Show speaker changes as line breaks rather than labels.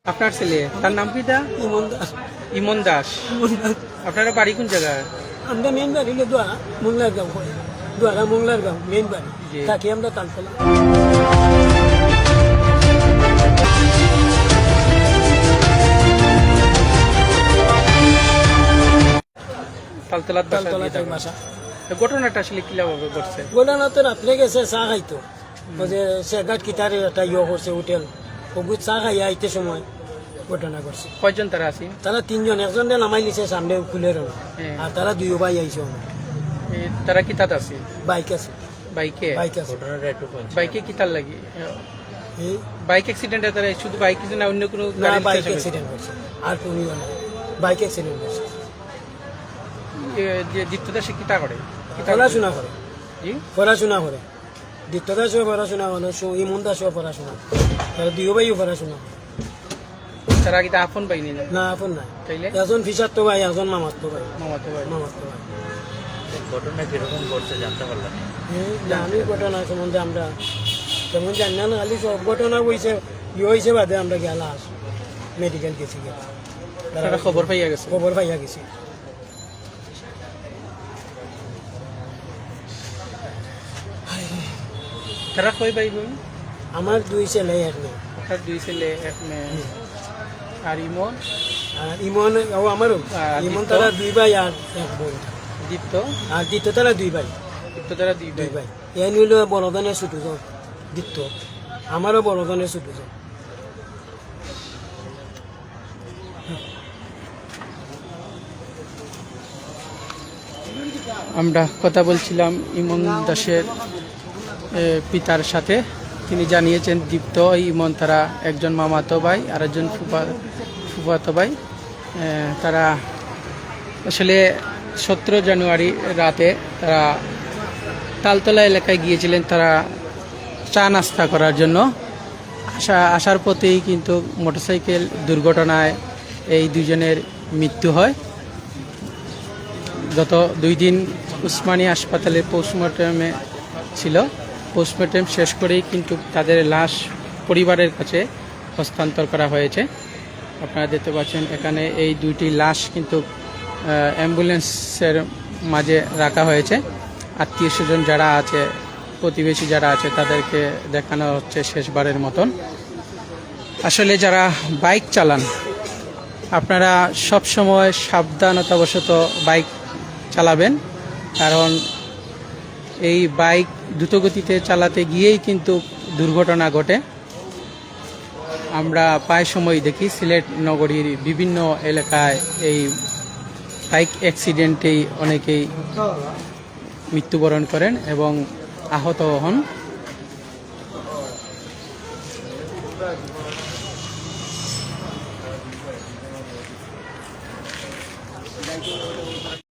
আপনার ছেলে তার নাম কি?
ইমন দাস।
ইমন দাস। আপনারা বাড়ি কোন জায়গায়?
আমরা মেন বাড়ি হলো দোয়া মোংলার গাঁও, দোয়ারা মোংলার গাঁও মেন বাড়ি।
জি।
থাকি আমরা তালতলা।
তালতলার
তালতলাতে বাসা।
ঘটনাটা আসলে কিভাবে ঘটছে?
ঘটনা তো রাত্রে গেছে চা খাইতো, ওই যে সেগাট কিতারে একটা করছে হোটেল, ওগুলো চা খাইয়া আইতে সময় ঘটনা করছে।
কয়জন তারা আছে?
তারা তিনজন, একজন নামাই লিছে সামনে খুলে রো,
হ্যাঁ।
আর তারা দুই ভাই আইছে।
তারা কি তাত আছে?
বাইক আছে,
বাইকে?
বাইক আছে।
বাইকে কি তার লাগি?
এই
বাইক অ্যাক্সিডেন্টে তারা শুধু বাইক না অন্য কোনো
না,
গাড়ি?
বাইক অ্যাক্সিডেন্ট করছে, আর কোনো না, বাইক অ্যাক্সিডেন্ট করছে।
যে দীপ্তদা সে কিতা করে?
পড়াশোনা করে,
জি,
পড়াশোনা করে। দ্বিতীয়টা সব পড়াশোনা মানে ইমন দাস পড়াশোনা, তারা দুই ভাইও পড়াশোনা।
তারা কি আপন পাইনি না?
না আপন নাই,
তাইলে
একজন ফিসার তো ভাই, একজন মামার তো ভাই।
মামাতো ভাই।
মামার তো ভাই।
ঘটনা কিরকম ঘটছে জানতে পারলাম না।
আমি ঘটনা সম্বন্ধে আমরা তেমন জানি না, খালি সব ঘটনা হয়েছে হয়েছে বাদে আমরা গেলাম মেডিকেল গেছি,
তারা খবর পাইয়া গেছে?
খবর পাইয়া গেছি।
তারা কই ভাই বোন?
আমার দুই ছেলে এক মেয়ে।
আপনার দুই ছেলে এক মেয়ে। আর ইমন?
আর ইমন ও আমারও,
আর
ইমন
দীপ্ত?
তারা দুই ভাই আর এক বোন।
দীপ্ত?
আর দ্বিতীয় তারা দুই ভাই।
দীপ্ত তারা দুই
দুই
ভাই।
ভাই। এই নিল বড়জনের ছোট জন দ্বিত্ব, আমারও বড়জনের ছোট জন।
আমরা কথা বলছিলাম ইমন দাসের পিতার সাথে। তিনি জানিয়েছেন দীপ্ত ইমন তারা একজন মামাতো ভাই আর একজন ফুফাতো ভাই। তারা আসলে 17 জানুয়ারি রাতে তারা তালতলা এলাকায় গিয়েছিলেন তারা চা নাস্তা করার জন্য। আসার পথেই কিন্তু মোটরসাইকেল দুর্ঘটনায় এই দুজনের মৃত্যু হয়। গত 2 দিন উসমানী হাসপাতালে পোস্টমর্টমে ছিল। পোস্টমর্টম শেষ করেই কিন্তু তাদের লাশ পরিবারের কাছে হস্তান্তর করা হয়েছে। আপনারা দেখতে পাচ্ছেন এখানে এই দুইটি লাশ কিন্তু অ্যাম্বুলেন্সের মাঝে রাখা হয়েছে। আত্মীয় স্বজন যারা আছে, প্রতিবেশী যারা আছে তাদেরকে দেখানো হচ্ছে শেষবারের মতন। আসলে যারা বাইক চালান আপনারা সব সময় সাবধানতাবশত বাইক চালাবেন, কারণ এই বাইক দ্রুতগতিতে চালাতে গিয়েই কিন্তু দুর্ঘটনা ঘটে। আমরা প্রায় সময় দেখি সিলেট নগরীর বিভিন্ন এলাকায় এই বাইক অ্যাক্সিডেন্টেই অনেকেই মৃত্যুবরণ করেন এবং আহত হন।